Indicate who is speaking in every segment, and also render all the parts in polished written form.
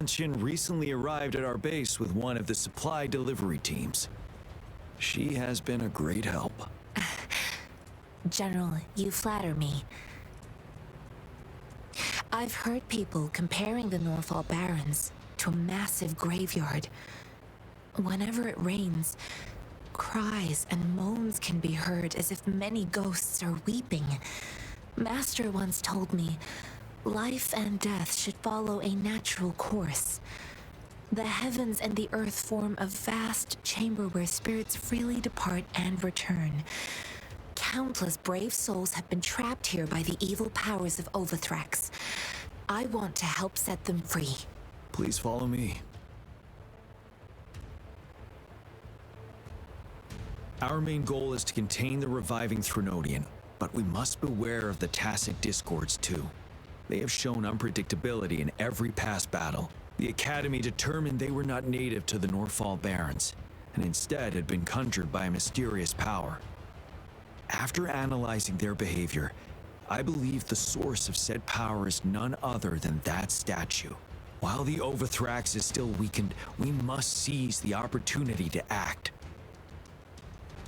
Speaker 1: Jiyan recently arrived at our base with one of the supply delivery teams. She has been a great help.
Speaker 2: General, you flatter me. I've heard people comparing the Norfall Barrens to a massive graveyard. Whenever it rains, cries and moans can be heard as if many ghosts are weeping. Master once told me, life and death should follow a natural course. The heavens and the earth form a vast chamber where spirits freely depart and return. Countless brave souls have been trapped here by the evil powers of Overthrax. I want to help set them free.
Speaker 1: Please follow me. Our main goal is to contain the reviving Threnodian, but we must beware of the Tacit discords too. They have shown unpredictability in every past battle. The Academy determined they were not native to the Norfall Barrens, and instead had been conjured by a mysterious power. After analyzing their behavior, I believe the source of said power is none other than that statue. While the Overthrax is still weakened, we must seize the opportunity to act.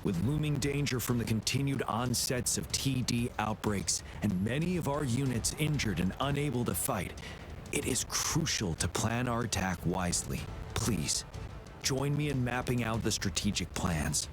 Speaker 1: With looming danger from the continued onsets of TD outbreaks and many of our units injured and unable to fight, it is crucial to plan our attack wisely. Please, join me in mapping out the strategic plans.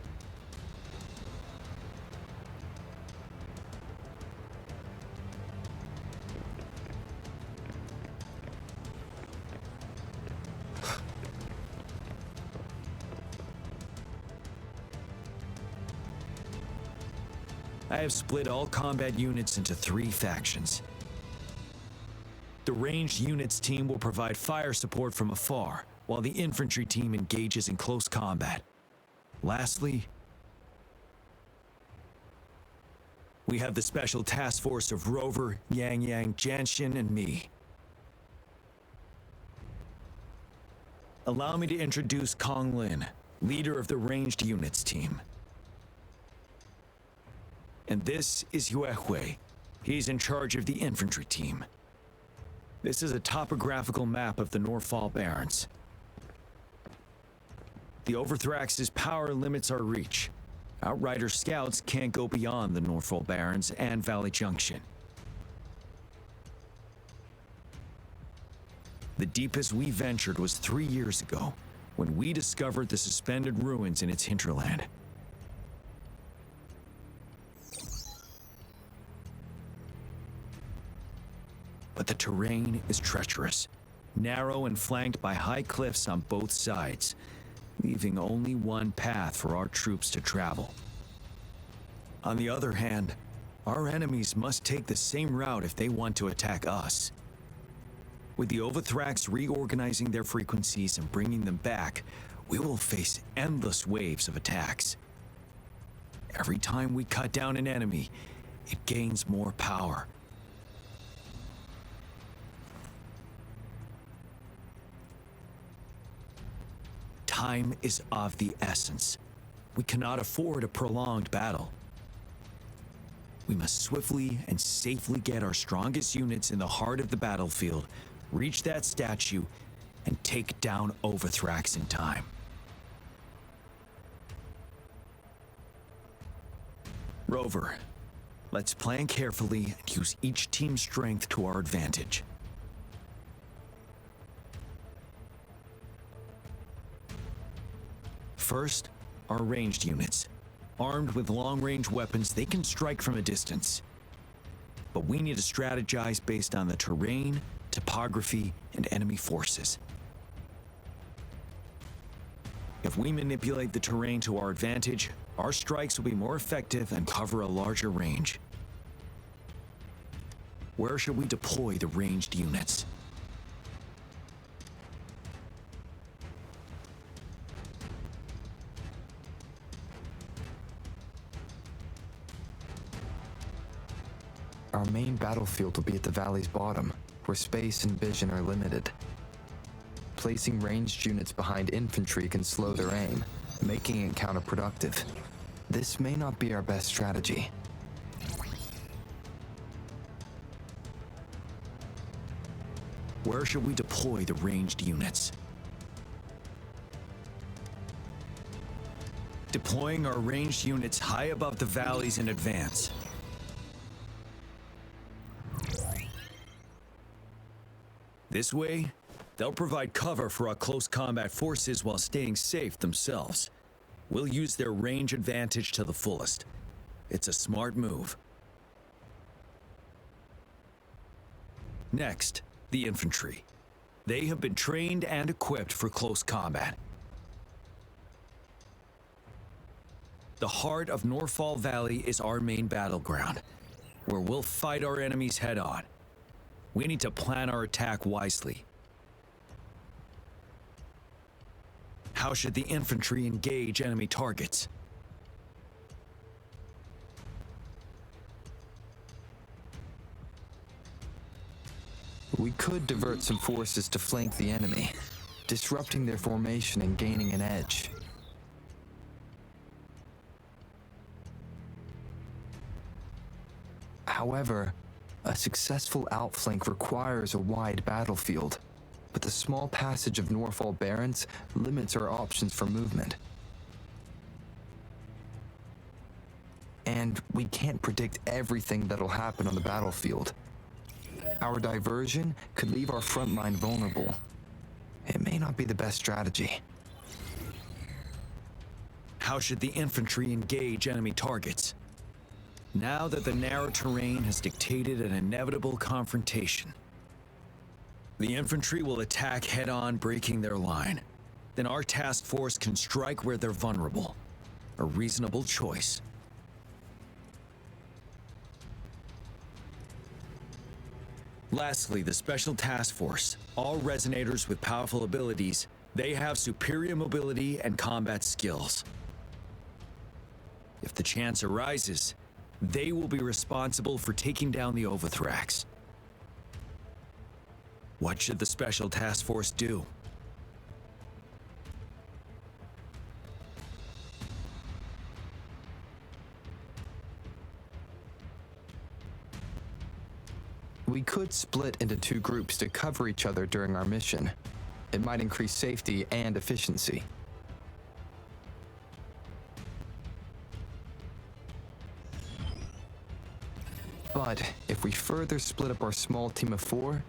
Speaker 1: I have split all combat units into 3 factions. The ranged units team will provide fire support from afar, while the infantry team engages in close combat. Lastly, we have the special task force of Rover, Yang, Janshin, and me. Allow me to introduce Kong Lin, leader of the ranged units team. And this is Yuehui. He's in charge of the infantry team. This is a topographical map of the Norfall Barrens. The Overthrax's power limits our reach. Outrider scouts can't go beyond the Norfall Barrens and Valley Junction. The deepest we ventured was 3 years ago, when we discovered the suspended ruins in its hinterland. But the terrain is treacherous, narrow and flanked by high cliffs on both sides, leaving only one path for our troops to travel. On the other hand, our enemies must take the same route if they want to attack us. With the Overthrax reorganizing their frequencies and bringing them back, we will face endless waves of attacks. Every time we cut down an enemy, it gains more power. Time is of the essence. We cannot afford a prolonged battle. We must swiftly and safely get our strongest units in the heart of the battlefield, reach that statue, and take down Overthrax in time. Rover, let's plan carefully and use each team's strength to our advantage. First, our ranged units. Armed with long-range weapons, they can strike from a distance. But we need to strategize based on the terrain, topography, and enemy forces. If we manipulate the terrain to our advantage, our strikes will be more effective and cover a larger range. Where should we deploy the ranged units?
Speaker 3: Our main battlefield will be at the valley's bottom, where space and vision are limited. Placing ranged units behind infantry can slow their aim, making it counterproductive. This may not be our best strategy.
Speaker 1: Where should we deploy the ranged units? Deploying our ranged units high above the valleys in advance. This way, they'll provide cover for our close combat forces while staying safe themselves. We'll use their range advantage to the fullest. It's a smart move. Next, the infantry. They have been trained and equipped for close combat. The heart of Norfall Valley is our main battleground, where we'll fight our enemies head-on. We need to plan our attack wisely. How should the infantry engage enemy targets?
Speaker 3: We could divert some forces to flank the enemy, disrupting their formation and gaining an edge. However, a successful outflank requires a wide battlefield, but the small passage of Norfall Barrens limits our options for movement. And we can't predict everything that'll happen on the battlefield. Our diversion could leave our front line vulnerable. It may not be the best strategy.
Speaker 1: How should the infantry engage enemy targets? Now that the narrow terrain has dictated an inevitable confrontation, the infantry will attack head-on, breaking their line. Then our task force can strike where they're vulnerable. A reasonable choice. Lastly, the Special Task Force. All resonators with powerful abilities, they have superior mobility and combat skills. If the chance arises, they will be responsible for taking down the Overthrax. What should the Special Task Force do?
Speaker 3: We could split into two groups to cover each other during our mission. It might increase safety and efficiency. But if we further split up our small team of 4,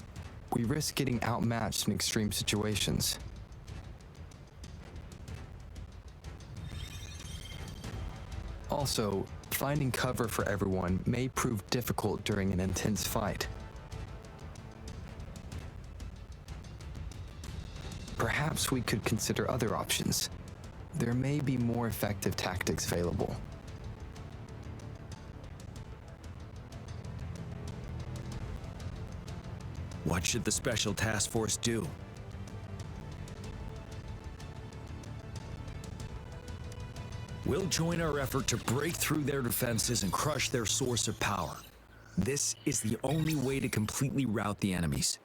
Speaker 3: we risk getting outmatched in extreme situations. Also, finding cover for everyone may prove difficult during an intense fight. Perhaps we could consider other options. There may be more effective tactics available.
Speaker 1: What should the Special Task Force do? We'll join our effort to break through their defenses and crush their source of power. This is the only way to completely rout the enemies.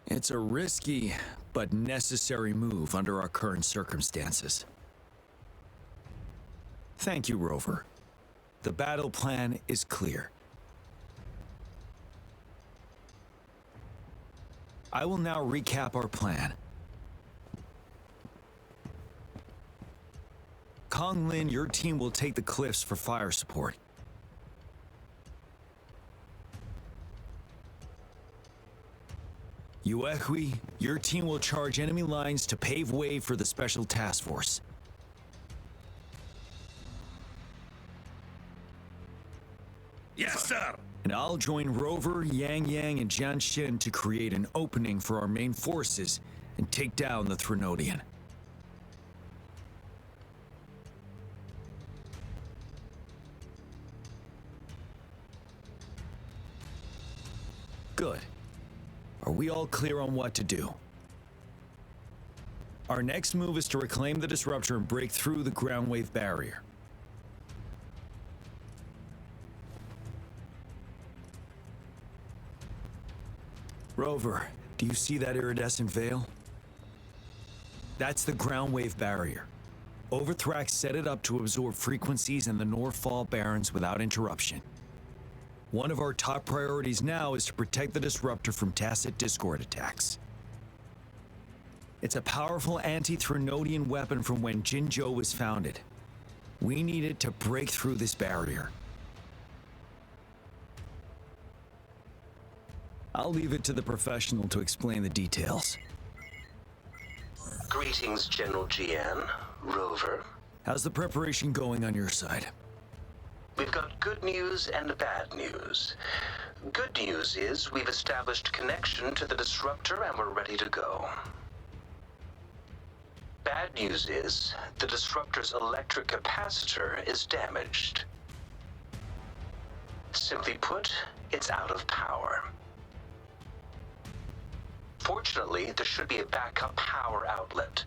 Speaker 1: It's a risky but necessary move under our current circumstances. Thank you, Rover. The battle plan is clear. I will now recap our plan. Kong Lin, your team will take the cliffs for fire support. Yuehui, your team will charge enemy lines to pave way for the Special Task Force.
Speaker 4: Yes, sir!
Speaker 1: And I'll join Rover, Yang Yang, and Jian Xin to create an opening for our main forces and take down the Threnodian. Good. Are we all clear on what to do? Our next move is to reclaim the Disruptor and break through the ground wave barrier. Rover, do you see that iridescent veil? That's the ground wave barrier. Overthrax set it up to absorb frequencies in the Norfall Barrens without interruption. One of our top priorities now is to protect the Disruptor from tacit Discord attacks. It's a powerful anti-Threnodian weapon from when Jinzhou was founded. We need it to break through this barrier. I'll leave it to the professional to explain the details.
Speaker 5: Greetings, General Jiyan, Rover.
Speaker 1: How's the preparation going on your side?
Speaker 5: We've got good news and bad news. Good news is we've established connection to the Disruptor and we're ready to go. Bad news is the Disruptor's electric capacitor is damaged. Simply put, it's out of power. Fortunately, there should be a backup power outlet.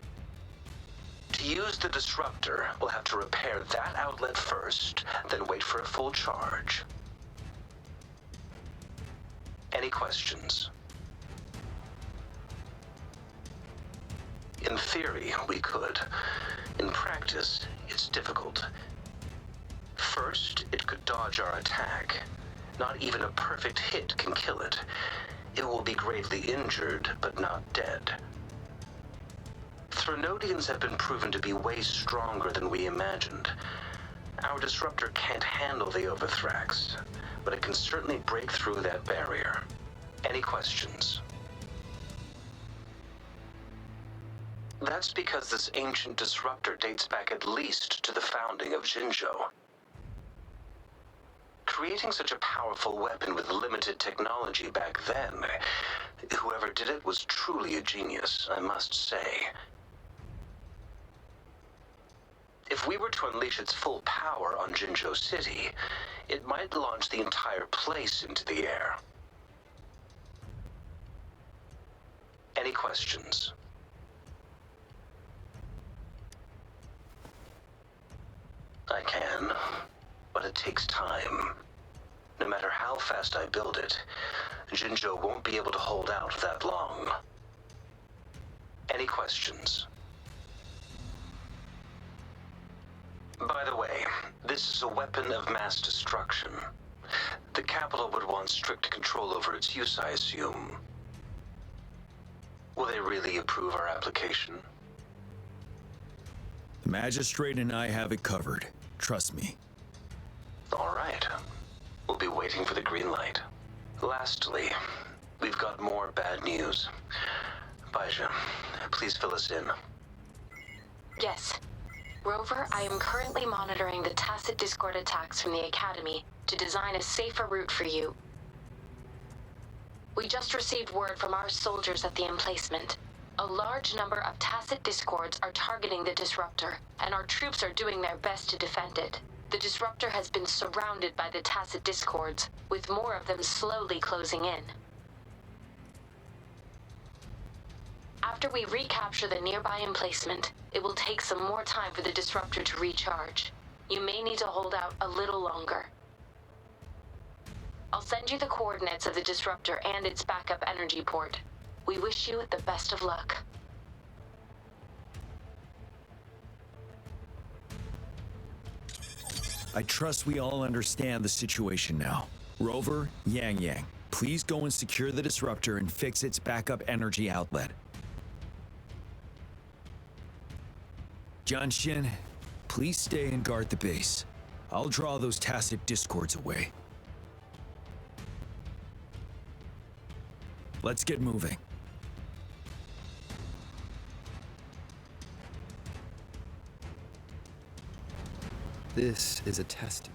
Speaker 5: To use the Disruptor, we'll have to repair that outlet first, then wait for a full charge. Any questions? In theory, we could. In practice, it's difficult. First, it could dodge our attack. Not even a perfect hit can kill it. It will be gravely injured, but not dead. Threnodians have been proven to be way stronger than we imagined. Our Disruptor can't handle the Overthrax, but it can certainly break through that barrier. Any questions? That's because this ancient Disruptor dates back at least to the founding of Jinzhou. Creating such a powerful weapon with limited technology back then, whoever did it was truly a genius, I must say. If we were to unleash its full power on Jinzhou City, it might launch the entire place into the air. Any questions? I can, but it takes time. No matter how fast I build it, Jinzhou won't be able to hold out that long. Any questions? By the way, this is a weapon of mass destruction. The capital would want strict control over its use, I assume. Will they really approve our application?
Speaker 1: The magistrate and I have it covered. Trust me.
Speaker 5: All right. We'll be waiting for the green light. Lastly, we've got more bad news. Baija, please fill us in.
Speaker 2: Yes. Rover, I am currently monitoring the tacit Discord attacks from the Academy to design a safer route for you. We just received word from our soldiers at the emplacement. A large number of tacit Discords are targeting the Disruptor, and our troops are doing their best to defend it. The Disruptor has been surrounded by the tacit Discords, with more of them slowly closing in. After we recapture the nearby emplacement, it will take some more time for the Disruptor to recharge. You may need to hold out a little longer. I'll send you the coordinates of the Disruptor and its backup energy port. We wish you the best of luck.
Speaker 1: I trust we all understand the situation now. Rover, Yang, please go and secure the Disruptor and fix its backup energy outlet. Jiyan, please stay and guard the base. I'll draw those tacit Discords away. Let's get moving.
Speaker 3: This is a test.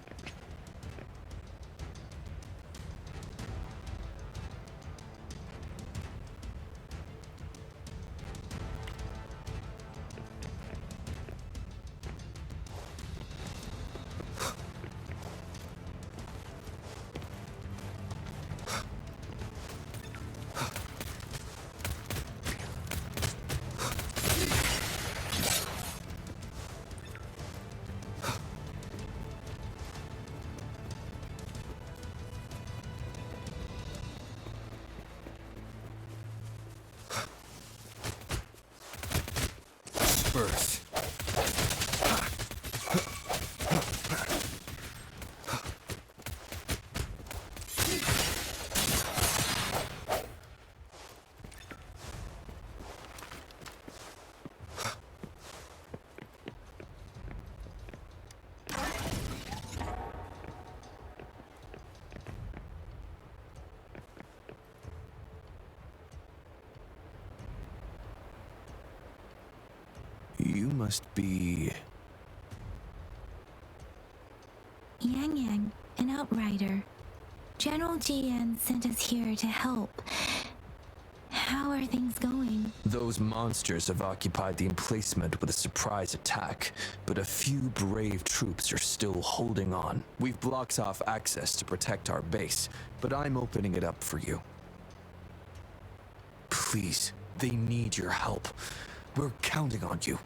Speaker 1: You must be...
Speaker 2: Yang, an outrider. General Jiyan sent us here to help. How are things going?
Speaker 3: Those monsters have occupied the emplacement with a surprise attack, but a few brave troops are still holding on. We've blocked off access to protect our base, but I'm opening it up for you. Please, they need your help. We're counting on you.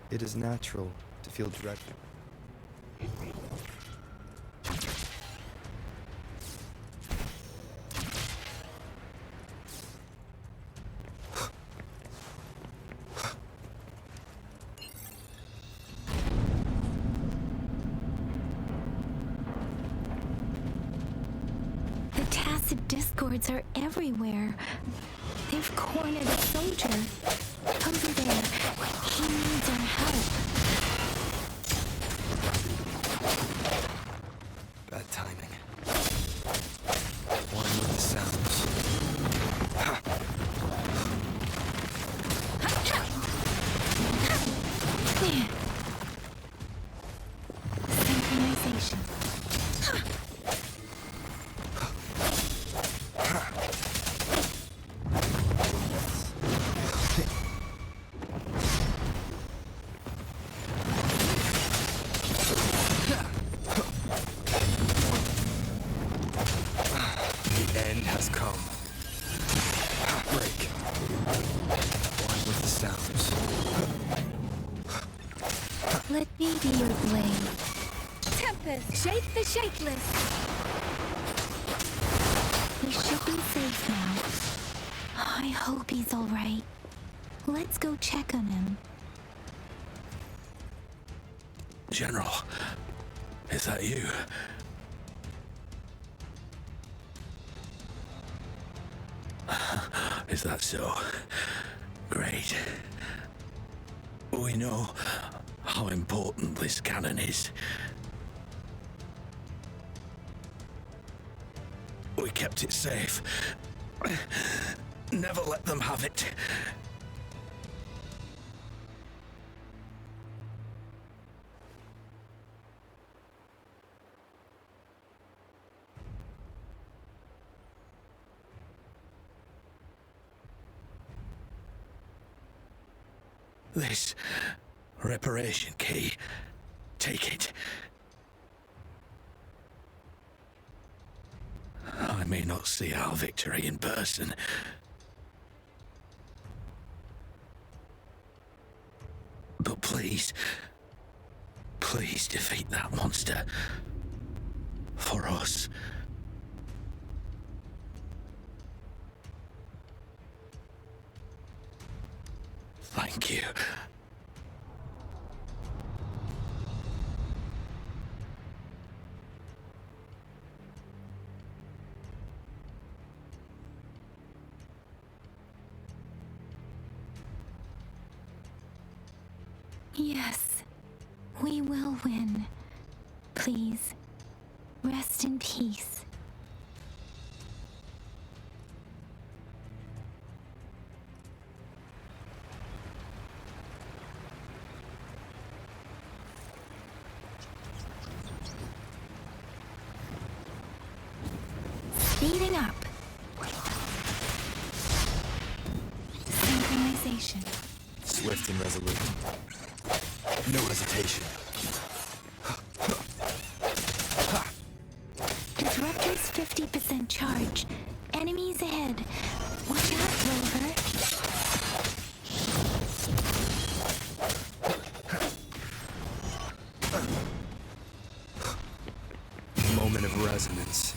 Speaker 6: It is natural to feel dread.
Speaker 2: The tacit discords are everywhere. They've cornered a soldier. Over there. He needs our help.
Speaker 3: Bad timing. One with the sounds.
Speaker 2: Synchronization.
Speaker 3: The end has come. Break. One with the sounds.
Speaker 2: Let me be your blade. Tempest, shake the shakeless. We should be safe now. I hope he's all right. Let's go check on him.
Speaker 4: General, is that you? Is that so? Great. We know how important this cannon is. We kept it safe. Never let them have it. This reparation key. Take it. I may not see our victory in person, but please defeat that monster. For us. Thank you.
Speaker 2: Yes, we will win. Please, rest in peace. Speeding up. Synchronization.
Speaker 3: Swift and resolute. No hesitation.
Speaker 2: Disruptor's 50% charge. Enemies ahead. Watch out, Rover.
Speaker 3: Moment of resonance.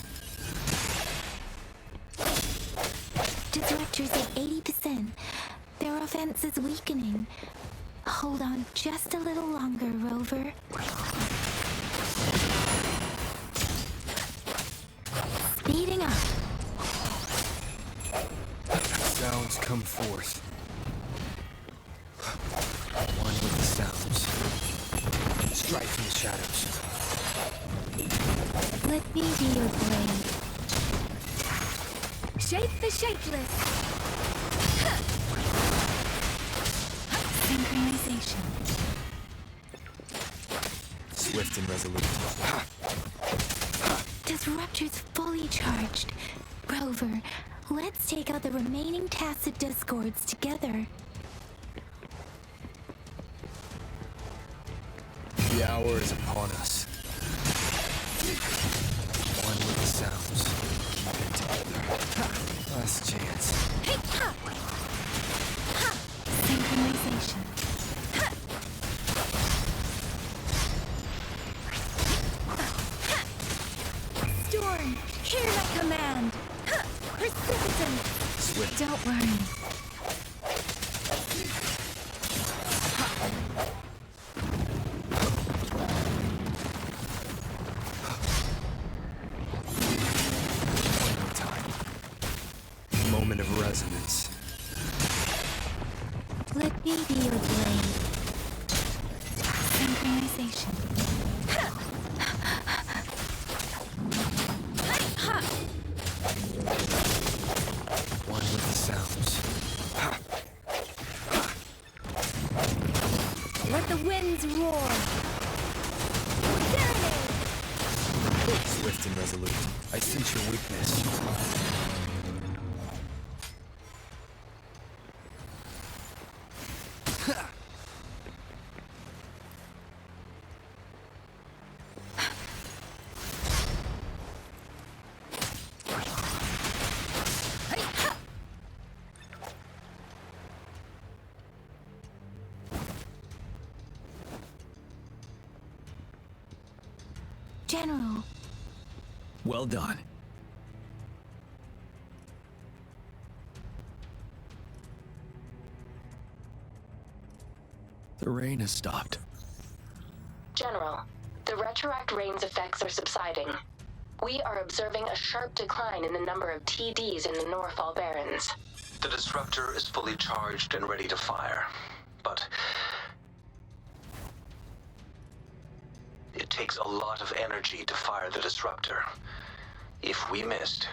Speaker 2: Disruptor's at 80%. Their offense is weakening. Hold on just a little longer, Rover. Speeding up.
Speaker 3: Sounds come forth. One with the sounds. Strike from the shadows.
Speaker 2: Let me be your blade.
Speaker 7: Shape the shapeless. Synchronization.
Speaker 3: Swift and resolute.
Speaker 2: Disruptor's fully charged. Rover, let's take out the remaining tacit discords together.
Speaker 3: The hour is upon us. One with the sounds. Keep it together. Last chance.
Speaker 7: Hey, ha! Ha! Synchronization. Ha! Ha! Storm, hear my command. Ha! Precipitant.
Speaker 3: Swift.
Speaker 7: Don't worry.
Speaker 3: One more time. Moment of resonance.
Speaker 2: Let me be your blade.
Speaker 7: Synchronization.
Speaker 3: One with the sounds.
Speaker 7: Let the winds roar. Serenade.
Speaker 3: Swift and resolute. I sense your weakness.
Speaker 2: General,
Speaker 1: Well done. The rain has stopped.
Speaker 8: General, the retroact rain's effects are subsiding. We are observing a sharp decline in the number of TDs in the Norfall Barrens.
Speaker 5: The Disruptor is fully charged and ready to fire, but it takes a lot of energy to fire the Disruptor. If we missed,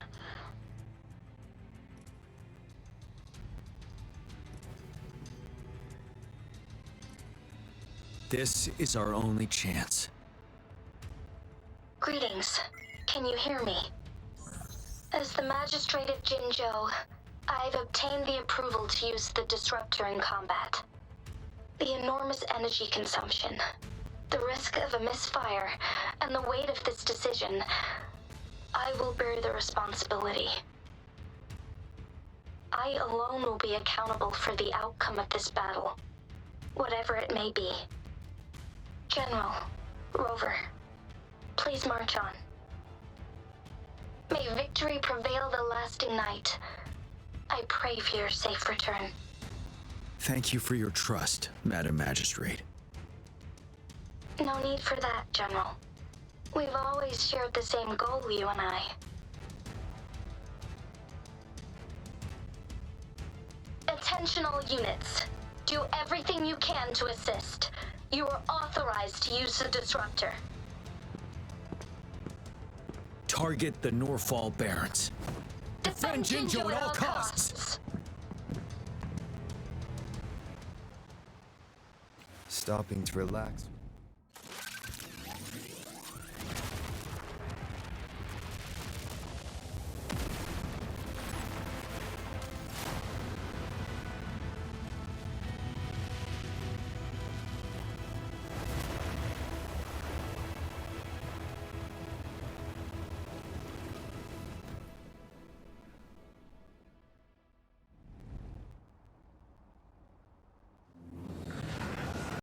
Speaker 1: This is our only chance.
Speaker 9: Greetings. Can you hear me? As the Magistrate of Jinzhou, I've obtained the approval to use the Disruptor in combat. The enormous energy consumption, the risk of a misfire, and the weight of this decision, I will bear the responsibility. I alone will be accountable for the outcome of this battle, whatever it may be. General, Rover, please march on. May victory prevail the lasting night. I pray for your safe return.
Speaker 1: Thank you for your trust, Madam Magistrate.
Speaker 9: No need for that, General. We've always shared the same goal, you and I. Attentional units, do everything you can to assist. You are authorized to use the Disruptor.
Speaker 1: Target the Norfall Barrens.
Speaker 9: Defend Jinzhou at all costs.
Speaker 6: Stopping to relax